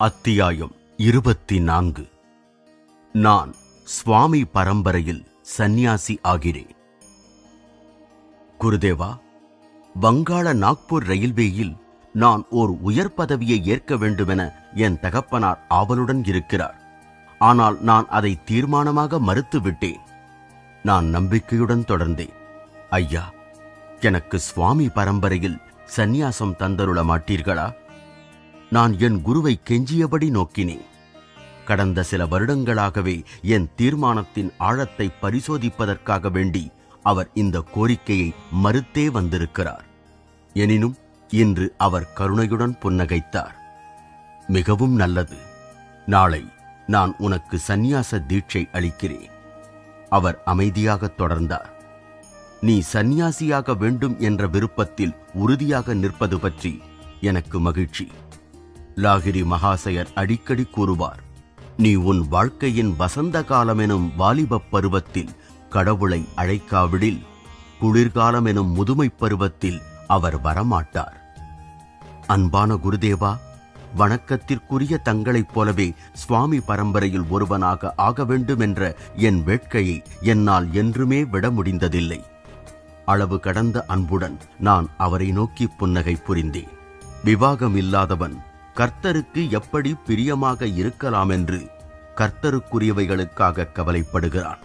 அத்தியாயம் 24. நான் சுவாமி பரம்பரையில் சந்நியாசி ஆகிறேன். குருதேவா, வங்காள நாக்பூர் ரயில்வேயில் நான் ஓர் உயர் பதவியை ஏற்க வேண்டுமென என் தகப்பனார் ஆவலுடன் இருக்கிறார். ஆனால் நான் அதை தீர்மானமாக மறுத்துவிட்டேன். நான் நம்பிக்கையுடன் தொடர்ந்தேன். ஐயா, எனக்கு சுவாமி பரம்பரையில் சந்நியாசம் தந்தருள மாட்டீர்களா? நான் என் குருவை கெஞ்சியபடி நோக்கினேன். கடந்த சில வருடங்களாகவே என் தீர்மானத்தின் ஆழத்தை பரிசோதிப்பதற்காக வேண்டி அவர் இந்த கோரிக்கையை மறுத்தே வந்திருக்கிறார். எனினும் இன்று அவர் கருணையுடன் புன்னகைத்தார். மிகவும் நல்லது. நாளை நான் உனக்கு சந்நியாச தீட்சை அளிக்கிறேன். அவர் அமைதியாக தொடர்ந்தார். நீ சந்நியாசியாக வேண்டும் என்ற விருப்பத்தில் உறுதியாக நிற்பது பற்றி எனக்கு மகிழ்ச்சி. லாகிரி மகாசயர் அடிக்கடி கூறுவார், நீ உன் வாழ்க்கையின் வசந்த காலமெனும் வாலிபப் பருவத்தில் கடவுளை அழைக்காவிடில் குளிர்காலம் எனும் முதுமைப் பருவத்தில் அவர் வரமாட்டார். அன்பான குருதேவா, வணக்கத்திற்குரிய தங்களைப் போலவே சுவாமி பரம்பரையில் ஒருவனாக ஆக வேண்டும் என்ற என் வேட்கையை என்னால் என்றுமே விட முடிந்ததில்லை. அளவு கடந்த அன்புடன் நான் அவரை நோக்கி புன்னகை புரிந்தேன். விவாகம் இல்லாதவன் கர்த்தருக்கு எப்படி பிரியமாக இருக்கலாம் என்று கர்த்தருக்குரியவைகளுக்காக கவலைப்படுகிறான்.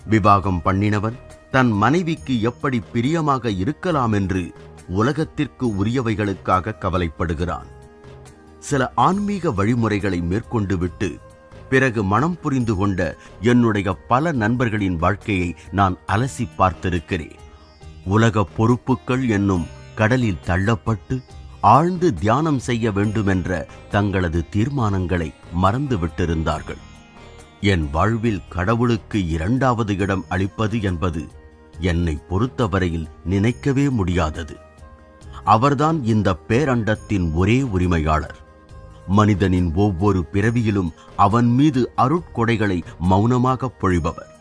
விவாகம் பண்ணினவன் தன் மனைவிக்கு எப்படி பிரியமாக இருக்கலாம் என்று உலகத்திற்கு உரியவைகளுக்காக கவலைப்படுகிறான். சில ஆன்மீக வழிமுறைகளை மேற்கொண்டு விட்டு பிறகு மனம் புரிந்து கொண்ட என்னுடைய பல நண்பர்களின் வாழ்க்கையை நான் அலசி பார்த்திருக்கிறேன். உலக பொறுப்புகள் என்னும் கடலில் தள்ளப்பட்டு ஆழ்ந்து தியானம் செய்ய வேண்டுமென்ற தங்களது தீர்மானங்களை மறந்துவிட்டிருந்தார்கள். என் வாழ்வில் கடவுளுக்கு இரண்டாவது இடம் அளிப்பது என்பது என்னை பொறுத்தவரையில் நினைக்கவே முடியாதது. அவர்தான் இந்த பேரண்டத்தின் ஒரே உரிமையாளர். மனிதனின் ஒவ்வொரு பிறவியிலும் அவன் மீது அருட்கொடைகளை மௌனமாக பொழிபவர்.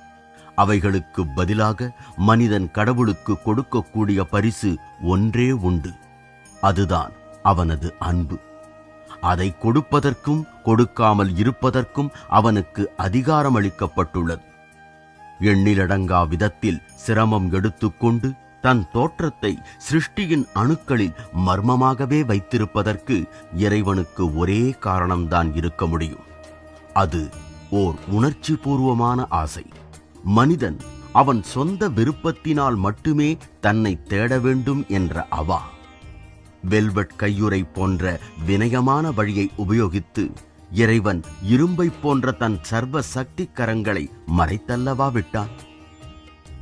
அவைகளுக்கு பதிலாக மனிதன் கடவுளுக்கு கொடுக்கக்கூடிய பரிசு ஒன்றே உண்டு. அதுதான் அவனது அன்பு. அதை கொடுப்பதற்கும் கொடுக்காமல் இருப்பதற்கும் அவனுக்கு அதிகாரம் அளிக்கப்பட்டுள்ளது. எண்ணிலடங்கா விதத்தில் சிரமம் எடுத்துக்கொண்டு தன் தோற்றத்தை சிருஷ்டியின் அணுக்களில் மர்மமாகவே வைத்திருப்பதற்கு இறைவனுக்கு ஒரே காரணம்தான் இருக்க முடியும். அது ஓர் உணர்ச்சி பூர்வமான ஆசை. மனிதன் அவன் சொந்த விருப்பத்தினால் மட்டுமே தன்னை தேட வேண்டும் என்ற அவா. வெல்வெட் கையுறை போன்ற வினயமான வழியை உபயோகித்து இறைவன் இரும்பை போன்ற தன் சர்வ சக்தி கரங்களை மறைத்தல்லவா விட்டான்.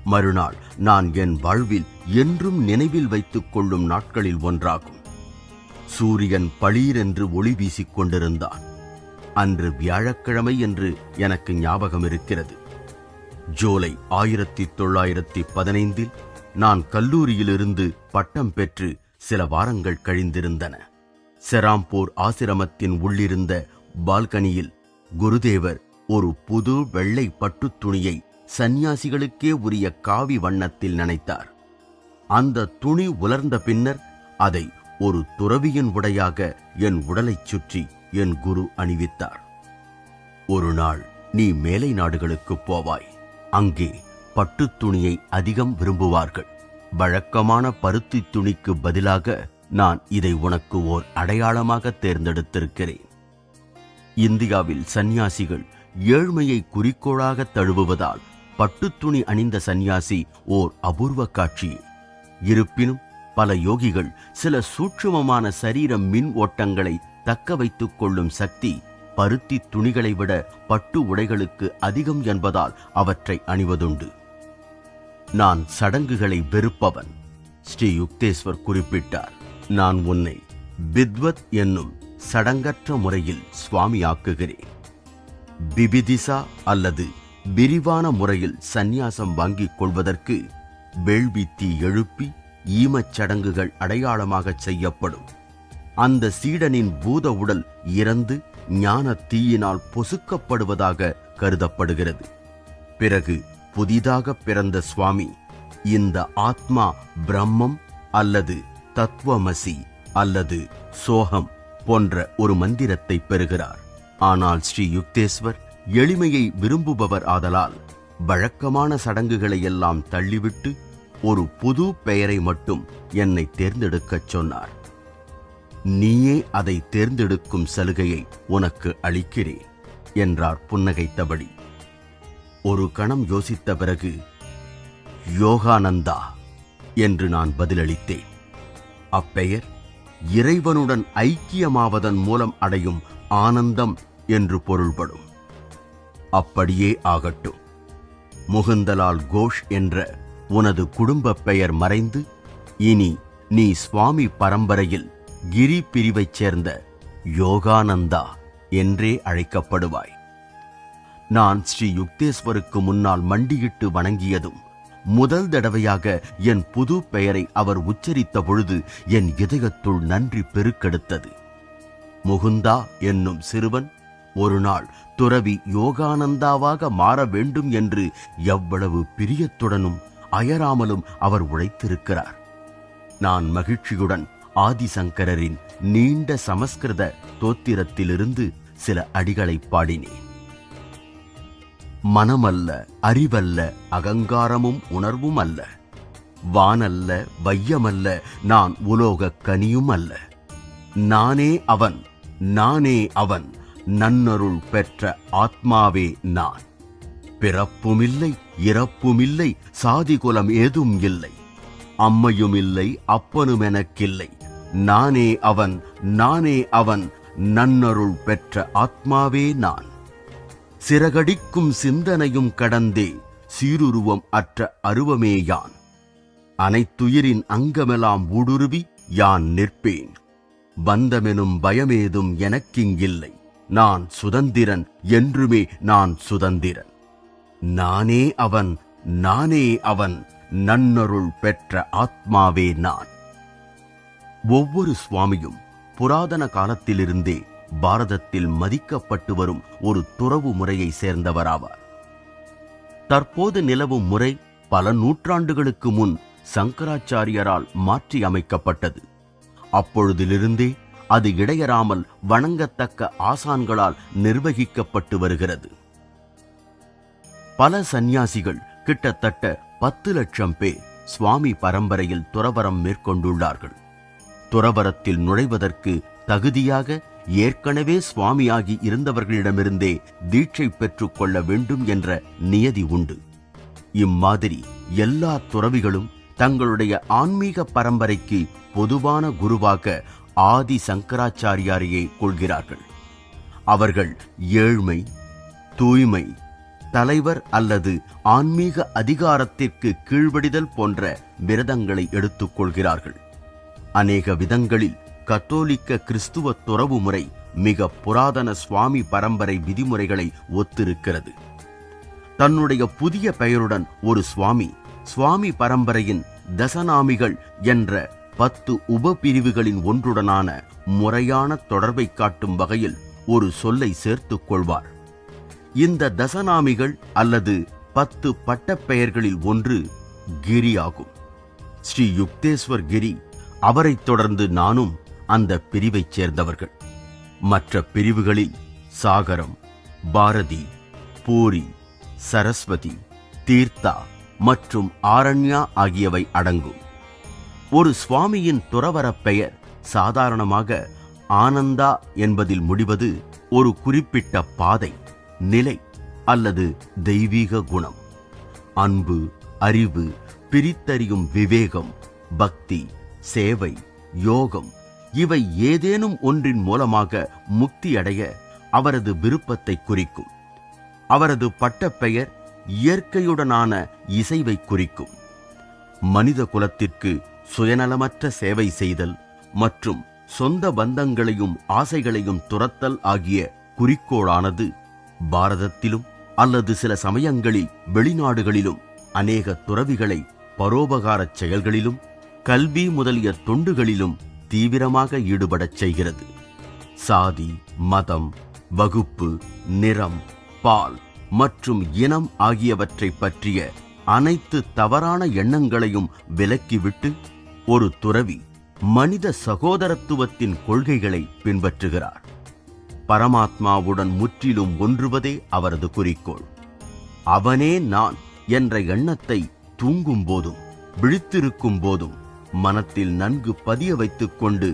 மறுநாள் நான் என் வாழ்வில் என்றும் நினைவில் வைத்துக் கொள்ளும் நாட்களில் ஒன்றாகும். சூரியன் பளீரென்று ஒளி வீசிக் கொண்டிருந்தான். அன்று வியாழக்கிழமை என்று எனக்கு ஞாபகம் இருக்கிறது. ஜூலை 1915 நான் கல்லூரியிலிருந்து பட்டம் பெற்று சில வாரங்கள் கழிந்திருந்தன. செராம்பூர் ஆசிரமத்தின் உள்ளிருந்த பால்கனியில் குருதேவர் ஒரு புது வெள்ளை பட்டுத் துணியை சந்நியாசிகளுக்கே உரிய காவி வண்ணத்தில் நனைத்தார். அந்த துணி உலர்ந்த பின்னர் அதை ஒரு துறவியின் உடையாக என் உடலைச் சுற்றி என் குரு அணிவித்தார். ஒரு நாள் நீ மேலை நாடுகளுக்கு போவாய். அங்கே பட்டுத் துணியை அதிகம் விரும்புவார்கள். வழக்கமான பருத்தி துணிக்கு பதிலாக நான் இதை உனக்கு ஓர் அடையாளமாக தேர்ந்தெடுத்திருக்கிறேன். இந்தியாவில் சந்நியாசிகள் ஏழ்மையை குறிக்கோளாக தழுவுவதால் பட்டுத்துணி அணிந்த சந்நியாசி ஓர் அபூர்வ காட்சி. இருப்பினும் பல யோகிகள் சில சூட்சுமமான சரீர மின் ஓட்டங்களை தக்க வைத்துக் கொள்ளும் சக்தி பருத்தி துணிகளை விட பட்டு உடைகளுக்கு அதிகம் என்பதால் அவற்றை அணிவதுண்டு. நான் சடங்குகளை வெறுப்பவன். ஸ்ரீ யுக்தேஸ்வர் குறிப்பிட்டார். நான் உன்னை பித்வத் என்னும் சடங்கற்ற முறையில் சுவாமியாக்குகிறேன். பிபிதிசா அல்லது விரிவான முறையில் சந்நியாசம் வாங்கிக் கொள்வதற்கு வேள்வி தீ எழுப்பி ஈமச் சடங்குகள் அடையாளமாக செய்யப்படும். அந்த சீடனின் பூத உடல் இறந்து ஞான தீயினால் பொசுக்கப்படுவதாக கருதப்படுகிறது. பிறகு புதிதாக பிறந்த சுவாமி இந்த ஆத்மா பிரம்மம் அல்லது தத்துவமசி அல்லது சோகம் போன்ற ஒரு மந்திரத்தை பெறுகிறார். ஆனால் ஸ்ரீ யுக்தேஸ்வர் எளிமையை விரும்புபவர் ஆதலால் வழக்கமான சடங்குகளை எல்லாம் தள்ளிவிட்டு ஒரு புது பெயரை மட்டும் என்னை தேர்ந்தெடுக்கச் சொன்னார். நீயே அதை தேர்ந்தெடுக்கும் சலுகையை உனக்கு அளிக்கிறேன் என்றார் புன்னகைத்தபடி. ஒரு கணம் யோசித்த பிறகு யோகானந்தா என்று நான் பதிலளித்தேன். அப்பெயர் இறைவனுடன் ஐக்கியமாவதன் மூலம் அடையும் ஆனந்தம் என்று பொருள்படும். அப்படியே ஆகட்டும். முகுந்தலால் கோஷ் என்ற உனது குடும்ப பெயர் மறைந்து இனி நீ சுவாமி பரம்பரையில் கிரி பிரிவைச் சேர்ந்த யோகானந்தா என்றே அழைக்கப்படுவாய். நான் ஸ்ரீ யுக்தேஸ்வருக்கு முன்னால் மண்டியிட்டு வணங்கியதும் முதல் தடவையாக என் புது பெயரை அவர் உச்சரித்த பொழுது என் இதயத்துள் நன்றி பெருக்கெடுத்தது. முகுந்தா என்னும் சிறுவன் ஒரு நாள் துறவி யோகானந்தாவாக மாற வேண்டும் என்று எவ்வளவு பிரியத்துடனும் அயராமலும் அவர் உழைத்திருக்கிறார். நான் மகிழ்ச்சியுடன் ஆதிசங்கரரின் நீண்ட சமஸ்கிருத தோத்திரத்திலிருந்து சில அடிகளை பாடினேன். மனமல்ல, அறிவல்ல, அகங்காரமும் உணர்வும் அல்ல, வானல்ல, வையமல்ல, நான் உலோகக் கனியும் அல்ல, நானே அவன், நானே அவன், நன்னருள் பெற்ற ஆத்மாவே நான். பிறப்புமில்லை, இறப்புமில்லை, சாதிகுலம் ஏதும் இல்லை, அம்மையும் இல்லை, அப்பனும் எனக்கில்லை, நானே அவன், நானே அவன், நன்னருள் பெற்ற ஆத்மாவே நான். சிறகடிக்கும் சிந்தனையும் கடந்தே சீருருவம் அற்ற அருவமே யான். அனைத்துயிரின் அங்கமெல்லாம் ஊடுருவி யான் நிற்பேன். பந்தமெனும் பயமேதும் எனக்கிங்கில்லை, நான் சுதந்திரன், என்றுமே நான் சுதந்திரன். நானே அவன், நானே அவன், நன்னருள் பெற்ற ஆத்மாவே நான். ஒவ்வொரு சுவாமியும் புராதன காலத்திலிருந்தே பாரதத்தில் மதிக்கப்பட்டு வரும் ஒரு துறவு முறையை சேர்ந்தவராவார். தற்போது நிலவும் முறை பல நூற்றாண்டுகளுக்கு முன் சங்கராச்சாரியரால் மாற்றி அமைக்கப்பட்டது. அப்பொழுதிலிருந்தே அது இடையறாமல் வணங்கத்தக்க ஆசான்களால் நிர்வகிக்கப்பட்டு வருகிறது. பல சந்நியாசிகள், கிட்டத்தட்ட 10 லட்சம் பேர் சுவாமி பரம்பரையில் துறவரம் மேற்கொண்டுள்ளார்கள். துறவரத்தில் நுழைவதற்கு தகுதியாக ஏற்கனவே சுவாமியாகி இருந்தவர்களிடமிருந்தே தீட்சை பெற்றுக் கொள்ள வேண்டும் என்ற நியதி உண்டு. இம்மாதிரி எல்லா துறவிகளும் தங்களுடைய ஆன்மீக பரம்பரைக்கு பொதுவான குருவாக ஆதி சங்கராச்சாரியாரையே கொள்கிறார்கள். அவர்கள் ஏழ்மை, தூய்மை, தலைவர் அல்லது ஆன்மீக அதிகாரத்திற்கு கீழ்வடிதல் போன்ற விரதங்களை எடுத்துக் கொள்கிறார்கள். அநேக விதங்களில் கத்தோலிக்க கிறிஸ்துவ துறவு முறை மிக புராதன சுவாமி பரம்பரை விதிமுறைகளை ஒத்திருக்கிறது. தன்னுடைய புதிய பெயருடன் ஒரு சுவாமி பரம்பரையின் தசநாமிகள் என்ற 10 உபபிரிவுகளின் ஒன்றுடனான முறையான தொடர்பை காட்டும் வகையில் ஒரு சொல்லை சேர்த்துக் கொள்வார். இந்த தசநாமிகள் அல்லது 10 பட்டப்பெயர்களில் ஒன்று கிரி ஆகும். ஸ்ரீ யுக்தேஸ்வர் கிரி, அவரைத் தொடர்ந்து நானும் அந்த பிரிவைச் சேர்ந்தவர்கள். மற்ற பிரிவுகளில் சாகரம், பாரதி, பூரி, சரஸ்வதி, தீர்த்தா மற்றும் ஆரண்யா ஆகியவை அடங்கும். ஒரு சுவாமியின் துறவரப் பெயர் சாதாரணமாக ஆனந்தா என்பதில் முடிவது ஒரு குறிப்பிட்ட பாதை, நிலை அல்லது தெய்வீக குணம். அன்பு, அறிவு, பிரித்தறியும் விவேகம், பக்தி, சேவை, யோகம் இவை ஏதேனும் ஒன்றின் மூலமாக முக்தியடைய அவரது விருப்பத்தை குறிக்கும். அவரது பட்டப்பெயர் இயற்கையுடனான இசைவை குறிக்கும். மனித குலத்திற்கு சுயநலமற்ற சேவை செய்தல் மற்றும் சொந்த பந்தங்களையும் ஆசைகளையும் துரத்தல் ஆகிய குறிக்கோளானது பாரதத்திலும் அல்லது சில சமயங்களில் வெளிநாடுகளிலும் அநேக துறவிகளை பரோபகாரச் செயல்களிலும் கல்வி முதலிய தொண்டுகளிலும் தீவிரமாக ஈடுபடச் செய்கிறது. சாதி, மதம், வகுப்பு, நிறம், பால் மற்றும் இனம் ஆகியவற்றை பற்றிய அனைத்து தவறான எண்ணங்களையும் விலக்கிவிட்டு ஒரு துறவி மனித சகோதரத்துவத்தின் கொள்கைகளை பின்பற்றுகிறார். பரமாத்மாவுடன் முற்றிலும் ஒன்றுவதே அவரது குறிக்கோள். அவனே நான் என்ற எண்ணத்தை தூங்கும் போதும் விழித்திருக்கும் போதும் மனத்தில் நன்கு பதிய வைத்துக் கொண்டு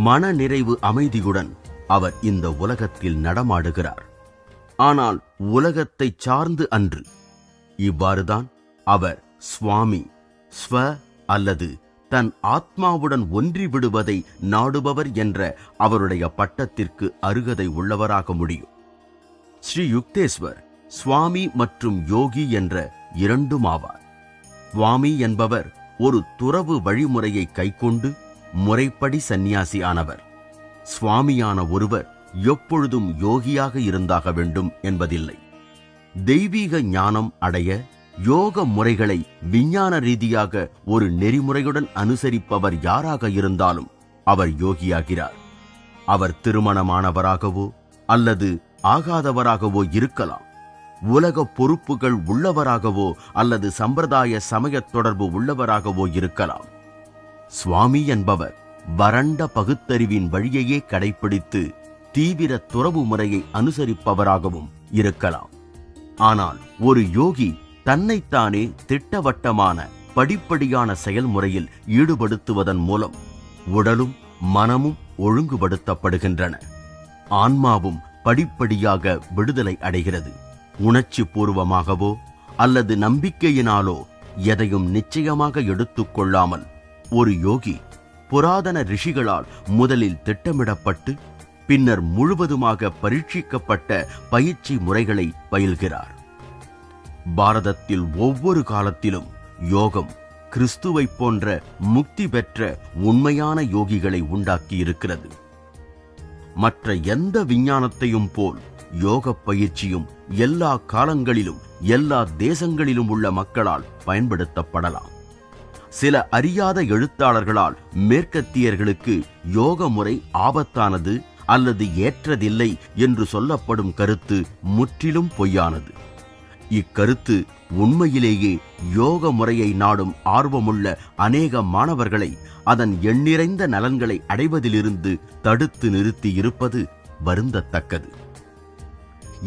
மன நிறைவு அமைதியுடன் அவர் இந்த உலகத்தில் நடமாடுகிறார். ஆனால் உலகத்தை சார்ந்து அன்று. இவ்வாறுதான் அவர் சுவாமி, ஸ்வ அல்லது தன் ஆத்மாவுடன் ஒன்றி விடுவதை நாடுபவர் என்ற அவருடைய பட்டத்திற்கு அருகதை உள்ளவராக முடியும். ஸ்ரீ யுக்தேஸ்வர் சுவாமி மற்றும் யோகி என்ற இரண்டும் ஆவார். சுவாமி என்பவர் ஒரு துறவு வழிமுறையை கைக்கொண்டு முறைப்படி சந்நியாசி ஆனவர். சுவாமியான ஒருவர் எப்பொழுதும் யோகியாக இருந்தாக வேண்டும் என்பதில்லை. தெய்வீக ஞானம் அடைய யோக முறைகளை விஞ்ஞான ரீதியாக ஒரு நெறிமுறையுடன் அனுசரிப்பவர் யாராக இருந்தாலும் அவர் யோகியாகிறார். அவர் திருமணமானவராகவோ அல்லது ஆகாதவராகவோ இருக்கலாம். உலக பொறுப்புகள் உள்ளவராகவோ அல்லது சம்பிரதாய சமய தொடர்பு உள்ளவராகவோ இருக்கலாம். சுவாமி என்பவர் வறண்ட பகுத்தறிவின் வழியையே கடைப்பிடித்து தீவிர துறவு முறையை அனுசரிப்பவராகவும் இருக்கலாம். ஆனால் ஒரு யோகி தன்னைத்தானே திட்டவட்டமான படிப்படியான செயல்முறையில் ஈடுபடுத்துவதன் மூலம் உடலும் மனமும் ஒழுங்குபடுத்தப்படுகின்றன. ஆன்மாவும் படிப்படியாக விடுதலை அடைகிறது. உணர்ச்சி பூர்வமாகவோ அல்லது நம்பிக்கையினாலோ எதையும் நிச்சயமாக எடுத்துக்கொள்ளாமல் ஒரு யோகி புராதன ரிஷிகளால் முதலில் திட்டமிடப்பட்டு பின்னர் முழுவதுமாக பரீட்சிக்கப்பட்ட பயிற்சி முறைகளை பயில்கிறார். பாரதத்தில் ஒவ்வொரு காலத்திலும் யோகம் கிறிஸ்துவை போன்ற முக்தி பெற்ற உண்மையான யோகிகளை உண்டாக்கி இருக்கிறது. மற்ற எந்த விஞ்ஞானத்தையும் போல் யோக பயிற்சியும் எல்லா காலங்களிலும் எல்லா தேசங்களிலும் உள்ள மக்களால் பயன்படுத்தப்படலாம். சில அறியாத எழுத்தாளர்களால் மேற்கத்தியர்களுக்கு யோக முறை ஆபத்தானது அல்லது ஏற்றதில்லை என்று சொல்லப்படும் கருத்து முற்றிலும் பொய்யானது. இக்கருத்து உண்மையிலேயே யோக முறையை நாடும் ஆர்வமுள்ள அநேக மாணவர்களை அதன் எண்ணிறைந்த நலன்களை அடைவதிலிருந்து தடுத்து நிறுத்தி இருப்பது வருந்தத்தக்கது.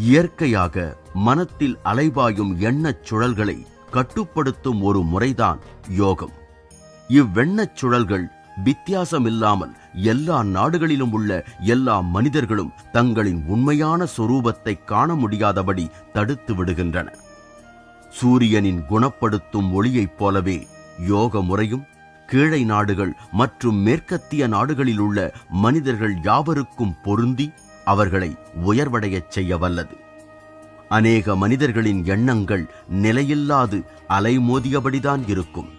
இயற்கையாக மனத்தில் அலைபாயும் எண்ணச் சுழல்களை கட்டுப்படுத்தும் ஒரு முறைதான் யோகம். இவ்வெண்ணச் சுழல்கள் வித்தியாசமில்லாமல் எல்லா நாடுகளிலும் உள்ள எல்லா மனிதர்களும் தங்களின் உண்மையான சொரூபத்தை காண முடியாதபடி தடுத்து விடுகின்றன. சூரியனின் குணப்படுத்தும் ஒளியைப் போலவே யோக முறையும் கீழை நாடுகள் மற்றும் மேற்கத்திய நாடுகளில் உள்ள மனிதர்கள் யாவருக்கும் பொருந்தி அவர்களை உயர்வடையச் செய்ய வல்லது. அநேக மனிதர்களின் எண்ணங்கள் நிலையில்லாது அலைமோதியபடிதான் இருக்கும்.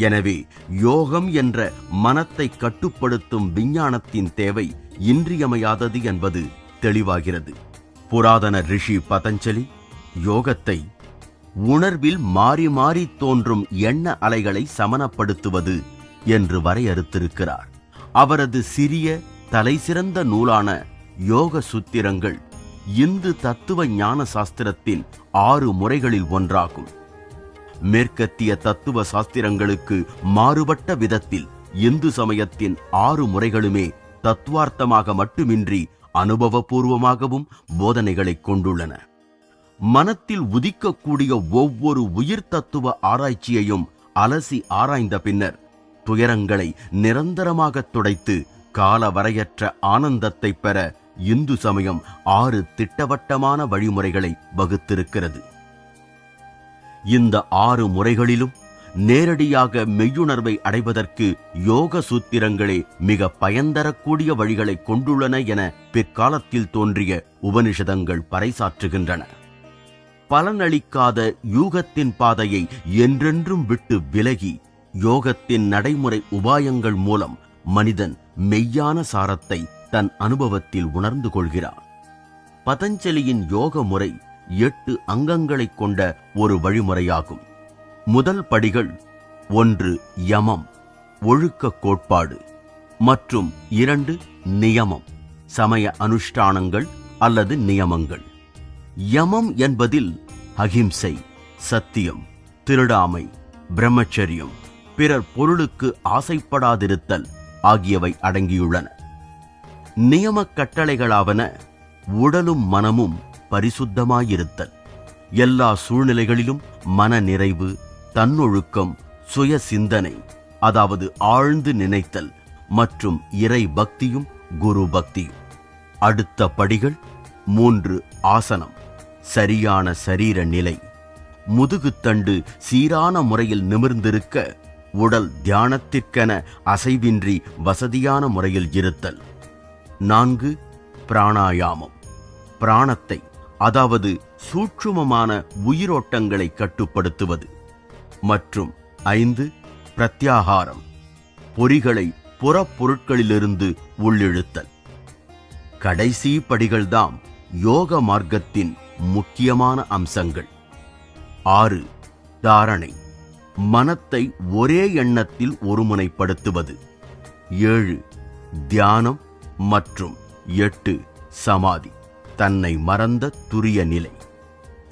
எனவே யோகம் என்ற மனத்தை கட்டுப்படுத்தும் விஞ்ஞானத்தின் தேவை இன்றியமையாதது என்பது தெளிவாகிறது. புராதன ரிஷி பதஞ்சலி யோகத்தை உணர்வில் மாறி மாறி தோன்றும் எண்ண அலைகளை சமனப்படுத்துவது என்று வரையறுத்திருக்கிறார். அவரது சிறிய தலைசிறந்த நூலான யோக சூத்திரங்கள் இந்து தத்துவ ஞான சாஸ்திரத்தின் 6 முறைகளில் ஒன்றாகும். மேற்கத்திய தத்துவ சாஸ்திரங்களுக்கு மாறுபட்ட விதத்தில் இந்து சமயத்தின் 6 முறைகளுமே தத்துவார்த்தமாக மட்டுமின்றி அனுபவபூர்வமாகவும் போதனைகளை கொண்டுள்ளன. மனத்தில் உதிக்கக்கூடிய ஒவ்வொரு உயிர் தத்துவ ஆராய்ச்சியையும் அலசி ஆராய்ந்த பின்னர் துயரங்களை நிரந்தரமாக துடைத்து கால வரையற்ற ஆனந்தத்தை பெற இந்து சமயம் 6 திட்டவட்டமான வழிமுறைகளை வகுத்திருக்கிறது. இந்த 6 முறைகளிலும் நேரடியாக மெய்யுணர்வை அடைவதற்கு யோக சூத்திரங்களே மிக பயன்தரக்கூடிய வழிகளை கொண்டுள்ளன என பிற்காலத்தில் தோன்றிய உபனிஷதங்கள் பறைசாற்றுகின்றன. பலனளிக்காத யூகத்தின் பாதையை என்றென்றும் விட்டு விலகி யோகத்தின் நடைமுறை உபாயங்கள் மூலம் மனிதன் மெய்யான சாரத்தை தன் அனுபவத்தில் உணர்ந்து கொள்கிறான். பதஞ்சலியின் யோக முறை 8 அங்கங்களைக் கொண்ட ஒரு வழிமுறையாகும். முதல் படிகள் 1 யமம் ஒழுக்க கோட்பாடு மற்றும் 2 நியமம் சமய அனுஷ்டானங்கள் அல்லது நியமங்கள். யமம் என்பதில் அகிம்சை, சத்தியம், திருடாமை, பிரம்மச்சரியம், பிறர் பொருளுக்கு ஆசைப்படாதிருத்தல், ஆகியவை அடங்கியுள்ளன. நியம கட்டளைகளாவன உடலும் மனமும் பரிசுத்தமாயிருத்தல், எல்லா சூழ்நிலைகளிலும் மன நிறைவு, தன்னொழுக்கம், சுய சிந்தனை அதாவது ஆழ்ந்து நினைத்தல் மற்றும் இறை பக்தியும் குரு பக்தியும். அடுத்த படிகள்: 3 ஆசனம், சரியான சரீர நிலை, முதுகுத்தண்டு சீரான முறையில் நிமிர்ந்திருக்க, உடல் தியானத்திற்கென அசைவின்றி வசதியான முறையில் இருத்தல். 4 பிராணாயாமம், பிராணத்தை அதாவது சூட்சுமமான உயிரோட்டங்களை கட்டுப்படுத்துவது. மற்றும் 5 பிரத்யாகாரம், பொறிகளை புறப்பொருட்களிலிருந்து உள்ளிழுத்தல். கடைசி படிகள்தாம் யோக மார்க்கத்தின் முக்கியமான அம்சங்கள். 6 தாரணை, மனத்தை ஒரே எண்ணத்தில் ஒருமுனைப்படுத்துவது. 7 தியானம் மற்றும் 8 சமாதி, தன்னை மறந்த துரிய நிலை.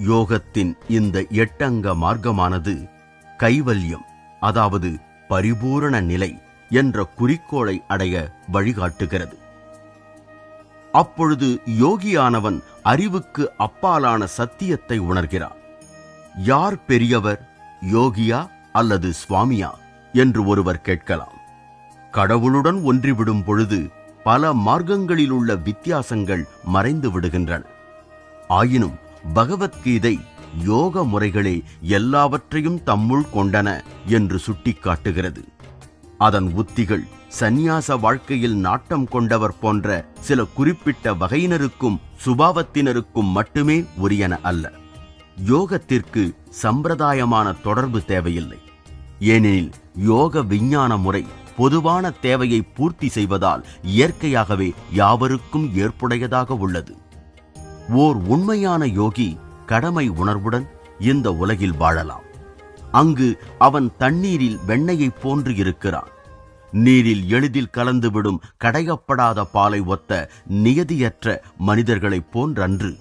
யோகத்தின் இந்த 8 அங்க மார்க்கமானது கைவல்யம் அதாவது பரிபூரண நிலை என்ற குறிக்கோளை அடைய வழிகாட்டுகிறது. அப்பொழுது யோகியானவன் அறிவுக்கு அப்பாலான சத்தியத்தை உணர்கிறான். யார் பெரியவர், யோகியா அல்லது சுவாமியா என்று ஒருவர் கேட்கலாம். கடவுளுடன் ஒன்றிவிடும் பொழுது பல மார்க்கங்களிலுள்ள வித்தியாசங்கள் மறைந்து விடுகின்றன. ஆயினும் பகவத்கீதை யோக முறைகளே எல்லாவற்றையும் தம்முள் கொண்டன என்று சுட்டிக்காட்டுகிறது. அதன் உத்திகள் சந்நியாச வாழ்க்கையில் நாட்டம் கொண்டவர் போன்ற சில குறிப்பிட்ட வகையினருக்கும் சுபாவத்தினருக்கும் மட்டுமே உரியன அல்ல. யோகத்திற்கு சம்பிரதாயமான தொடர்பு தேவையில்லை. ஏனெனில் யோக விஞ்ஞான முறை பொதுவான தேவையை பூர்த்தி செய்வதால் இயற்கையாகவே யாவருக்கும் ஏற்புடையதாக உள்ளது. ஓர் உண்மையான யோகி கடமை உணர்வுடன் இந்த உலகில் வாழலாம். அங்கு அவன் தண்ணீரில் வெண்ணெயைப் போன்று இருக்கிறான். நீரில் எளிதில் கலந்துவிடும் கடையப்படாத பாலை ஒத்த நியதியற்ற மனிதர்களைப் போன்றன்று.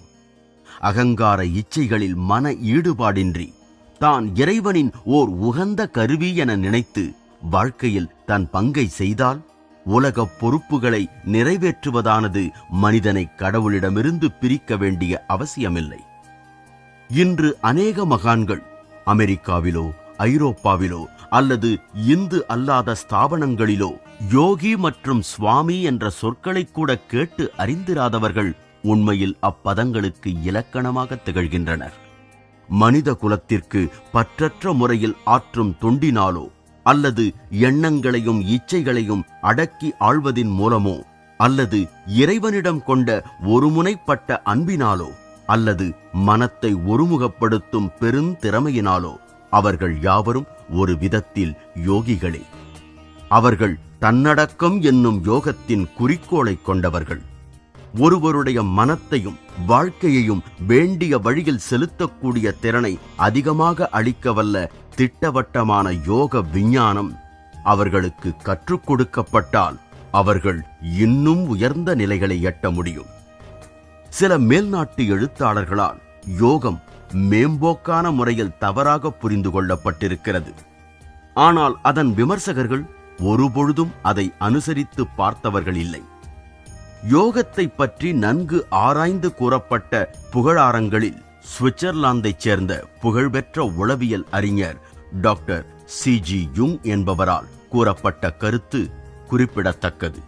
அகங்கார இச்சைகளில் மன ஈடுபாடின்றி தான் இறைவனின் ஓர் உகந்த கருவி என நினைத்து வாழ்க்கையில் தன் பங்கை செய்தால் உலகப் பொறுப்புகளை நிறைவேற்றுவதானது மனிதனை கடவுளிடமிருந்து பிரிக்க வேண்டிய அவசியமில்லை. இன்று அநேக மகான்கள் அமெரிக்காவிலோ ஐரோப்பாவிலோ அல்லது இந்து அல்லாத ஸ்தாபனங்களிலோ யோகி மற்றும் சுவாமி என்ற சொற்களை கூட கேட்டு அறிந்திராதவர்கள் உண்மையில் அப்பதங்களுக்கு இலக்கணமாக திகழ்கின்றனர். மனித குலத்திற்கு பற்றற்ற முறையில் ஆற்றும் தொண்டினாலோ அல்லது எண்ணங்களையும் இச்சைகளையும் அடக்கி ஆள்வதின் மூலமோ அல்லது இறைவனிடம் கொண்ட ஒருமுனைப்பட்ட அன்பினாலோ அல்லது மனத்தை ஒருமுகப்படுத்தும் பெருந்திறமையினாலோ அவர்கள் யாவரும் ஒரு விதத்தில் யோகிகளே. அவர்கள் தன்னடக்கம் என்னும் யோகத்தின் குறிக்கோளை கொண்டவர்கள். ஒருவருடைய மனத்தையும் வாழ்க்கையையும் வேண்டிய வழியில் செலுத்தக்கூடிய திறனை அதிகமாக அளிக்கவல்ல திட்டவட்டமான யோக விஞ்ஞானம் அவர்களுக்கு கற்றுக் கொடுக்கப்பட்டால் அவர்கள் இன்னும் உயர்ந்த நிலைகளை எட்ட முடியும். சில மேல்நாட்டு எழுத்தாளர்களால் யோகம் மேம்போக்கான முறையில் தவறாக புரிந்து கொள்ளப்பட்டிருக்கிறது. ஆனால் அதன் விமர்சகர்கள் ஒருபொழுதும் அதை அனுசரித்து பார்த்தவர்கள் இல்லை. யோகத்தை பற்றி நன்கு ஆராய்ந்து கூறப்பட்ட புகழாரங்களில் சுவிட்சர்லாந்தைச் சேர்ந்த புகழ்பெற்ற உளவியல் அறிஞர் டாக்டர் C.G. யுங் என்பவரால் கூறப்பட்ட கருத்து குறிப்பிடத்தக்கது.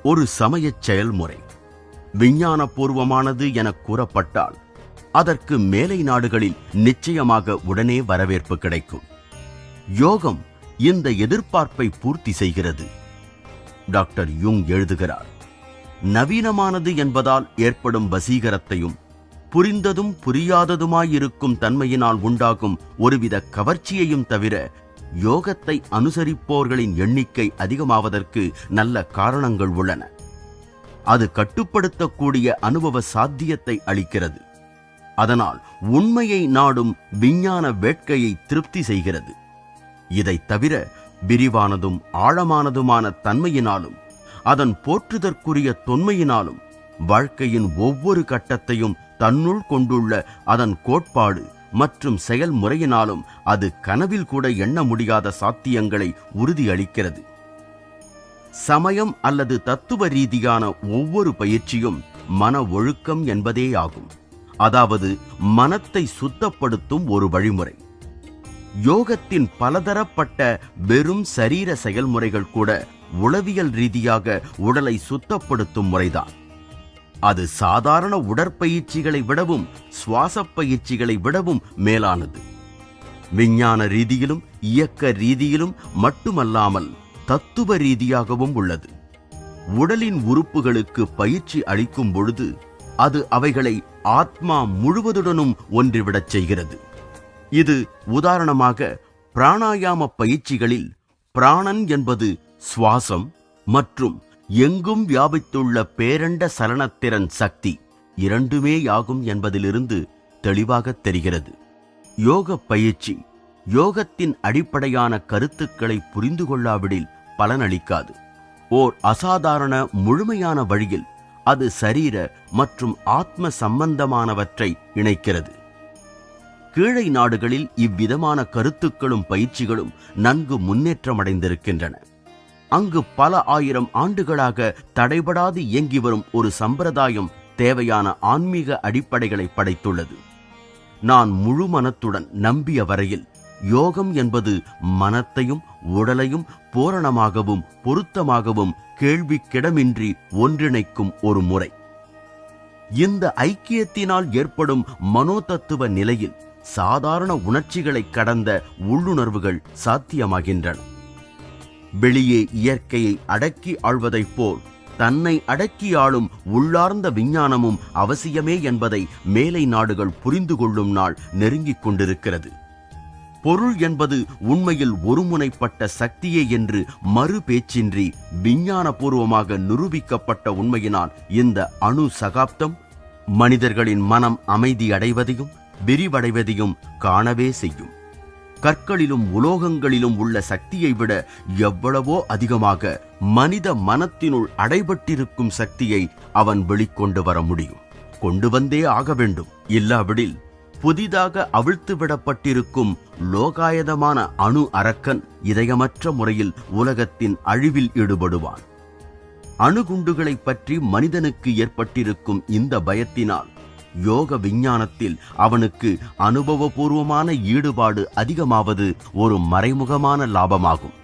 ஒரு சமயச் செயல்முறை விஞ்ஞானபூர்வமானது என கூறப்பட்டால் அதற்கு மேலை நாடுகளில் நிச்சயமாக உடனே வரவேற்பு கிடைக்கும். யோகம் இந்த எதிர்பார்ப்பை பூர்த்தி செய்கிறது. டாக்டர் யுங் எழுதுகிறார், நவீனமானது என்பதால் ஏற்படும் வசீகரத்தையும் புரிந்ததும் புரியாததுமாயிருக்கும் தன்மையினால் உண்டாகும் ஒருவித கவர்ச்சியையும் தவிர யோகத்தை அனுசரிப்போர்களின் எண்ணிக்கை அதிகமாவதற்கு நல்ல காரணங்கள் உள்ளன. அது கட்டுப்படுத்தக்கூடிய அனுபவ சாத்தியத்தை அளிக்கிறது. அதனால் உண்மையை நாடும் விஞ்ஞான வேட்கையை திருப்தி செய்கிறது. இதைத் தவிர விரிவானதும் ஆழமானதுமான தன்மையினாலும் அதன் போற்றுதற்குரிய தொன்மையினாலும் வாழ்க்கையின் ஒவ்வொரு கட்டத்தையும் தன்னுள் கொண்டுள்ள அதன் கோட்பாடு மற்றும் செயல்முறையினாலும் அது கனவில் கூட எண்ண முடியாத சாத்தியங்களை உறுதியளிக்கிறது. சமயம் அல்லது தத்துவ ரீதியான ஒவ்வொரு பயிற்சியும் மன ஒழுக்கம் என்பதேயாகும். அதாவது மனத்தை சுத்தப்படுத்தும் ஒரு வழிமுறை. யோகத்தின் பலதரப்பட்ட வெறும் சரீர செயல்முறைகள் கூட உளவியல் ரீதியாக உடலை சுத்தப்படுத்தும் முறைதான். அது சாதாரண உடற்பயிற்சிகளை விடவும் சுவாச பயிற்சிகளை விடவும் மேலானது. விஞ்ஞான ரீதியிலும் இயக்க ரீதியிலும் மட்டுமல்லாமல் தத்துவ ரீதியாகவும் உள்ளது. உடலின் உறுப்புகளுக்கு பயிற்சி அளிக்கும் பொழுது அது அவைகளை ஆத்மா முழுவதுடனும் ஒன்றிவிடச் செய்கிறது. இது உதாரணமாக பிராணாயாம பயிற்சிகளில் பிராணன் என்பது சுவாசம் மற்றும் எங்கும் வியாபித்துள்ள பேரண்ட சலனத்திறன் சக்தி இரண்டுமேயாகும் என்பதிலிருந்து தெளிவாக தெரிகிறது. யோக பயிற்சி யோகத்தின் அடிப்படையான கருத்துக்களை புரிந்து கொள்ளாவிடில் பலனளிக்காது. ஓர் அசாதாரண முழுமையான வழியில் அது சரீர மற்றும் ஆத்ம சம்பந்தமானவற்றை இணைக்கிறது. கீழை நாடுகளில் இவ்விதமான கருத்துக்களும் பயிற்சிகளும் நன்கு முன்னேற்றமடைந்திருக்கின்றன. அங்கு பல ஆயிரம் ஆண்டுகளாக தடைபடாது இயங்கி வரும் ஒரு சம்பிரதாயம் தேவையான ஆன்மீக அடிப்படைகளை படைத்துள்ளது. நான் முழு மனத்துடன் நம்பிய வரையில் யோகம் என்பது மனத்தையும் உடலையும் பூரணமாகவும் பொருத்தமாகவும் கேள்விக்கிடமின்றி ஒன்றிணைக்கும் ஒரு முறை. இந்த ஐக்கியத்தினால் ஏற்படும் மனோதத்துவ நிலையில் சாதாரண உணர்ச்சிகளை கடந்த உள்ளுணர்வுகள் சாத்தியமாகின்றன. வெளியே இயற்கையை அடக்கி ஆள்வதைப் போல் தன்னை அடக்கி ஆளும் உள்ளார்ந்த விஞ்ஞானமும் அவசியமே என்பதை மேலை நாடுகள் புரிந்து கொள்ளும் நாள் நெருங்கிக் கொண்டிருக்கிறது. பொருள் என்பது உண்மையில் ஒருமுனைப்பட்ட சக்தியே என்று மறு பேச்சின்றி விஞ்ஞானபூர்வமாக நிரூபிக்கப்பட்ட உண்மையினால் இந்த அணு சகாப்தம் மனிதர்களின் மனம் அமைதி அடைவதையும் விரிவடைவதையும் காணவே செய்யும். கற்களிலும் உலோகங்களிலும் உள்ள சக்தியை விட எவ்வளவோ அதிகமாக மனித மனத்தினுள் அடைபட்டிருக்கும் சக்தியை அவன் வெளிக்கொண்டு வர முடியும். கொண்டு வந்தே ஆக வேண்டும். இல்லாவிடில் புதிதாக அவிழ்த்து விடப்பட்டிருக்கும் லோகாயதமான அணு அரக்கன் இதயமற்ற முறையில் உலகத்தின் அழிவில் ஈடுபடுவான். அணுகுண்டுகளை பற்றி மனிதனுக்கு ஏற்பட்டிருக்கும் இந்த பயத்தினால் யோக விஞ்ஞானத்தில் அவனுக்கு அனுபவபூர்வமான ஈடுபாடு அதிகமாவது ஒரு மறைமுகமான லாபமாகும்.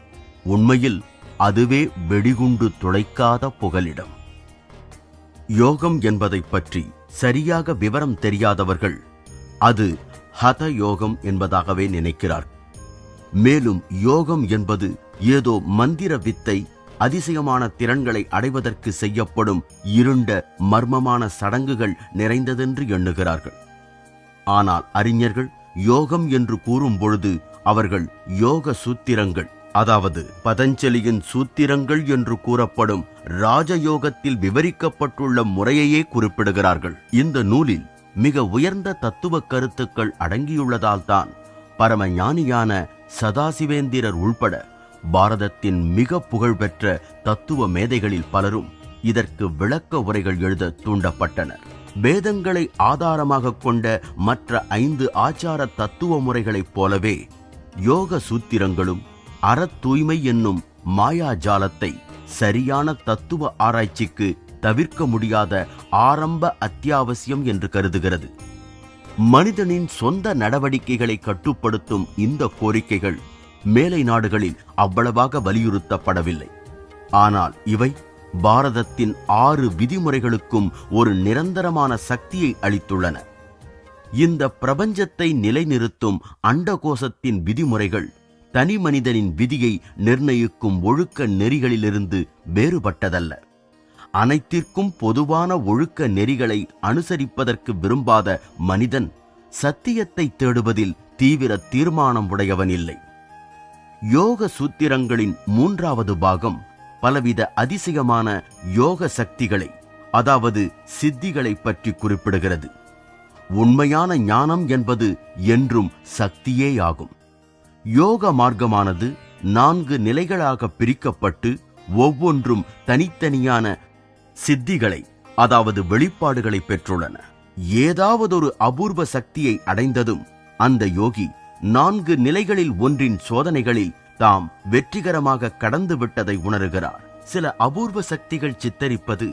உண்மையில் அதுவே வெடிகுண்டு துளைக்காத புகலிடம். யோகம் என்பதை பற்றி சரியாக விவரம் தெரியாதவர்கள் அது ஹத யோகம் என்பதாகவே நினைக்கிறார். மேலும் யோகம் என்பது ஏதோ மந்திர வித்தை, அதிசயமான திறன்களை அடைவதற்கு செய்யப்படும் இருண்ட மர்மமான சடங்குகள் நிறைந்ததென்று எண்ணுகிறார்கள். ஆனால் அறிஞர்கள் யோகம் என்று கூறும் பொழுது அவர்கள் யோக சூத்திரங்கள், அதாவது பதஞ்சலியின் சூத்திரங்கள் என்று கூறப்படும் ராஜயோகத்தில் விவரிக்கப்பட்டுள்ள முறையையே குறிப்பிடுகிறார்கள். இந்த நூலில் மிக உயர்ந்த தத்துவ கருத்துக்கள் அடங்கியுள்ளதால் தான் பரம ஞானியான சதாசிவேந்திரர் உள்பட பாரதத்தின் மிக புகழ்பெற்ற தத்துவ மேதைகளில் பலரும் இதற்கு விளக்க உரைகள் எழுத தூண்டப்பட்டனர். வேதங்களை ஆதாரமாக கொண்ட மற்ற 5 ஆச்சார தத்துவ முறைகளைப் போலவே யோக சூத்திரங்களும் அறத்தூய்மை என்னும் மாயாஜாலத்தை சரியான தத்துவ ஆராய்ச்சிக்கு தவிர்க்க முடியாத ஆரம்ப அத்தியாவசியம் என்று கருதுகிறது. மனிதனின் சொந்த நடவடிக்கைகளை கட்டுப்படுத்தும் இந்த கோரிக்கைகள் மேலை நாடுகளில் அவ்வளவாக வலியுறுத்தப்படவில்லை. ஆனால் இவை பாரதத்தின் 6 விதிமுறைகளுக்கும் ஒரு நிரந்தரமான சக்தியை அளித்துள்ளன. இந்த பிரபஞ்சத்தை நிலைநிறுத்தும் அண்டகோசத்தின் விதிமுறைகள் தனி மனிதனின் விதியை நிர்ணயிக்கும் ஒழுக்க நெறிகளிலிருந்து வேறுபட்டதல்ல. அனைத்திற்கும் பொதுவான ஒழுக்க நெறிகளை அனுசரிப்பதற்கு விரும்பாத மனிதன் சத்தியத்தை தேடுவதில் தீவிர தீர்மானம் உடையவன் இல்லை. யோக சூத்திரங்களின் 3வது பாகம் பலவித அதிசயமான யோக சக்திகளை, அதாவது சித்திகளை பற்றி குறிப்பிடுகிறது. உண்மையான ஞானம் என்பது என்றும் சக்தியேயாகும். யோக மார்க்கமானது 4 நிலைகளாக பிரிக்கப்பட்டு ஒவ்வொன்றும் தனித்தனியான சித்திகளை, அதாவது வெளிப்பாடுகளை பெற்றுள்ளன. ஏதாவதொரு அபூர்வ சக்தியை அடைந்ததும் அந்த யோகி 4 நிலைகளில் ஒன்றின் சோதனைகளில் தாம் வெற்றிகரமாக கடந்து விட்டதை உணர்கிறார். சில அபூர்வ சக்திகள் சித்தரிப்பது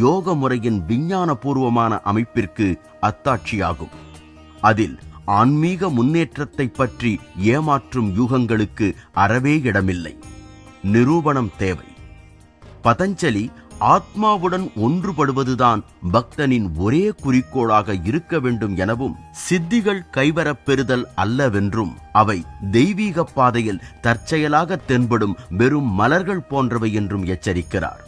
யோக முறையின் விஞ்ஞானபூர்வமான அமைப்பிற்கு அத்தாட்சியாகும். அதில் ஆன்மீக முன்னேற்றத்தை பற்றி ஏமாற்றும் யூகங்களுக்கு அறவே இடமில்லை. நிரூபணம் தேவை. பதஞ்சலி ஆத்மாவுடன் ஒன்றுபடுவதுதான் பக்தனின் ஒரே குறிக்கோளாக இருக்க வேண்டும் எனவும், சித்திகள் கைவரப் பெறுதல் அல்லவென்றும், அவை தெய்வீக பாதையில் தற்செயலாக தென்படும் வெறும் மலர்கள் போன்றவை என்றும் எச்சரிக்கிறார்.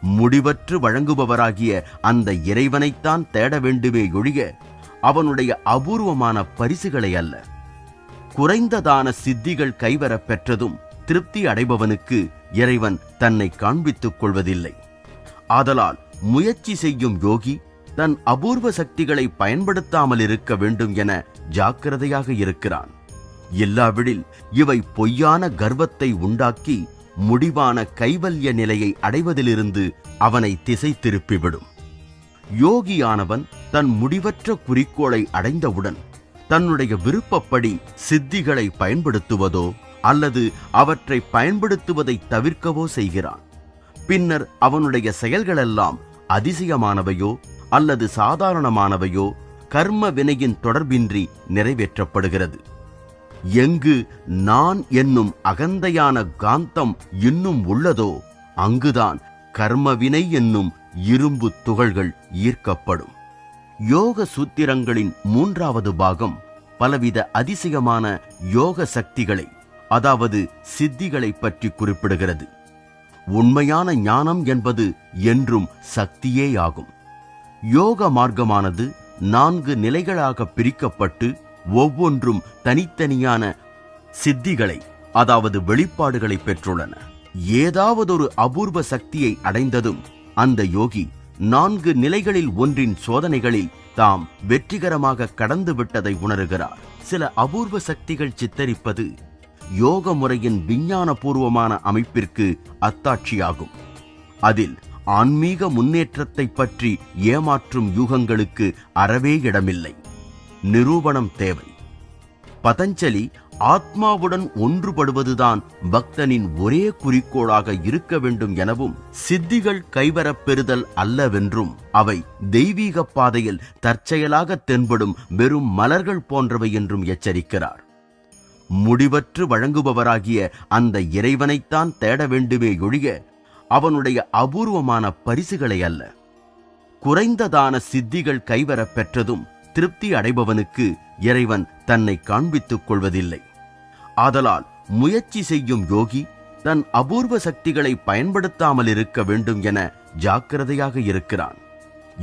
முடிவற்று வழங்குபவராகிய அந்த இறைவனைத்தான் தேட வேண்டுமே ஒழிய அவனுடைய அபூர்வமான பரிசுகளை அல்ல. குறைந்ததான சித்திகள் கைவரப் பெற்றதும் திருப்தி அடைபவனுக்கு இறைவன் தன்னை காண்பித்துக் கொள்வதில்லை. ஆதலால் முயற்சி செய்யும் யோகி தன் அபூர்வ சக்திகளை பயன்படுத்தாமல் இருக்க வேண்டும் என ஜாக்கிரதையாக இருக்கிறான். இல்லாவிடில் இவை பொய்யான கர்வத்தை உண்டாக்கி முடிவான கைவல்ய நிலையை அடைவதிலிருந்து அவனை திசை திருப்பிவிடும். யோகியானவன் தன் முடிவற்ற குறிக்கோளை அடைந்தவுடன் தன்னுடைய விருப்பப்படி சித்திகளை பயன்படுத்துவதோ அல்லது அவற்றை பயன்படுத்துவதை தவிர்க்கவோ செய்கிறான். பின்னர் அவனுடைய செயல்களெல்லாம் அதிசயமானவையோ அல்லது சாதாரணமானவையோ கர்ம வினையின் தொடர்பின்றி நிறைவேற்றப்படுகிறது. எங்கு நான் என்னும் அகந்தையான காந்தம் இன்னும் உள்ளதோ அங்குதான் கர்மவினை என்னும் இரும்பு துகள்கள் ஈர்க்கப்படும். யோக சூத்திரங்களின் 3வது பாகம் பலவித அதிசயமான யோக சக்திகளை, அதாவது சித்திகளை பற்றி குறிப்பிடுகிறது. உண்மையான ஞானம் என்பது என்றும் சக்தியேயாகும். யோக மார்க்கமானது 4 நிலைகளாக பிரிக்கப்பட்டு ஒவ்வொன்றும் தனித்தனியான சித்திகளை, அதாவது வெளிப்பாடுகளை பெற்றுள்ளன. ஏதாவதொரு அபூர்வ சக்தியை அடைந்ததும் அந்த யோகி 4 நிலைகளில் ஒன்றின் சோதனைகளில் தாம் வெற்றிகரமாக கடந்து விட்டதை உணர்கிறார். சில அபூர்வ சக்திகள் சித்தரிப்பது யோக முறையின் விஞ்ஞானபூர்வமான அமைப்பிற்கு அத்தாட்சியாகும். அதில் ஆன்மீக முன்னேற்றத்தை பற்றி ஏமாற்றும் யூகங்களுக்கு அறவே இடமில்லை. நிரூபணம் தேவை. பதஞ்சலி ஆத்மாவுடன் ஒன்றுபடுவதுதான் பக்தனின் ஒரே குறிக்கோளாக இருக்க வேண்டும் எனவும், சித்திகள் கைவரப் பெறுதல் அல்லவென்றும், அவை தெய்வீக பாதையில் தற்செயலாக தென்படும் வெறும் மலர்கள் போன்றவை என்றும் எச்சரிக்கிறார். முடிவற்று வழங்குபவராகிய அந்த இறைவனைத்தான் தேட வேண்டுமே ஒழிய அவனுடைய அபூர்வமான பரிசுகளை அல்ல. குறைந்ததான சித்திகள் கைவரப் பெற்றதும் திருப்தி அடைபவனுக்கு இறைவன் தன்னை காண்பித்துக் கொள்வதில்லை. ஆதலால் முயற்சி செய்யும் யோகி தன் அபூர்வ சக்திகளை பயன்படுத்தாமல் இருக்க வேண்டும் என ஜாக்கிரதையாக இருக்கிறான்.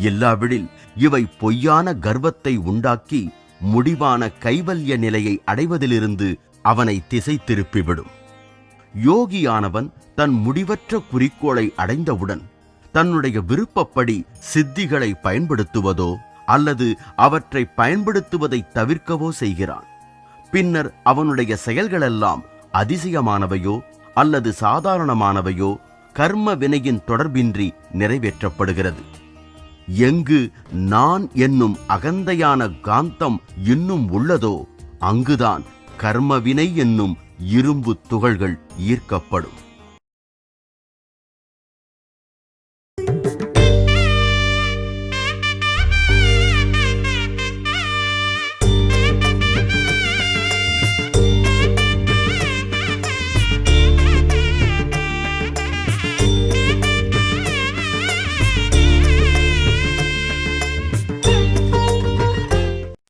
இல்லாவிடில் இவை பொய்யான கர்வத்தை உண்டாக்கி முடிவான கைவல்ய நிலையை அடைவதிலிருந்து அவனை திசை திருப்பிவிடும். யோகியானவன் தன் முடிவற்ற குறிக்கோளை அடைந்தவுடன் தன்னுடைய விருப்பப்படி சித்திகளை பயன்படுத்துவதோ அல்லது அவற்றை பயன்படுத்துவதை தவிர்க்கவோ செய்கிறான். பின்னர் அவனுடைய செயல்களெல்லாம் அதிசயமானவையோ அல்லது சாதாரணமானவையோ கர்ம வினையின் தொடர்பின்றி நிறைவேற்றப்படுகிறது. எங்கு நான் என்னும் அகந்தையான காந்தம் இன்னும் உள்ளதோ அங்குதான் கர்மவினை என்னும் இரும்பு துகள்கள் ஈர்க்கப்படும்.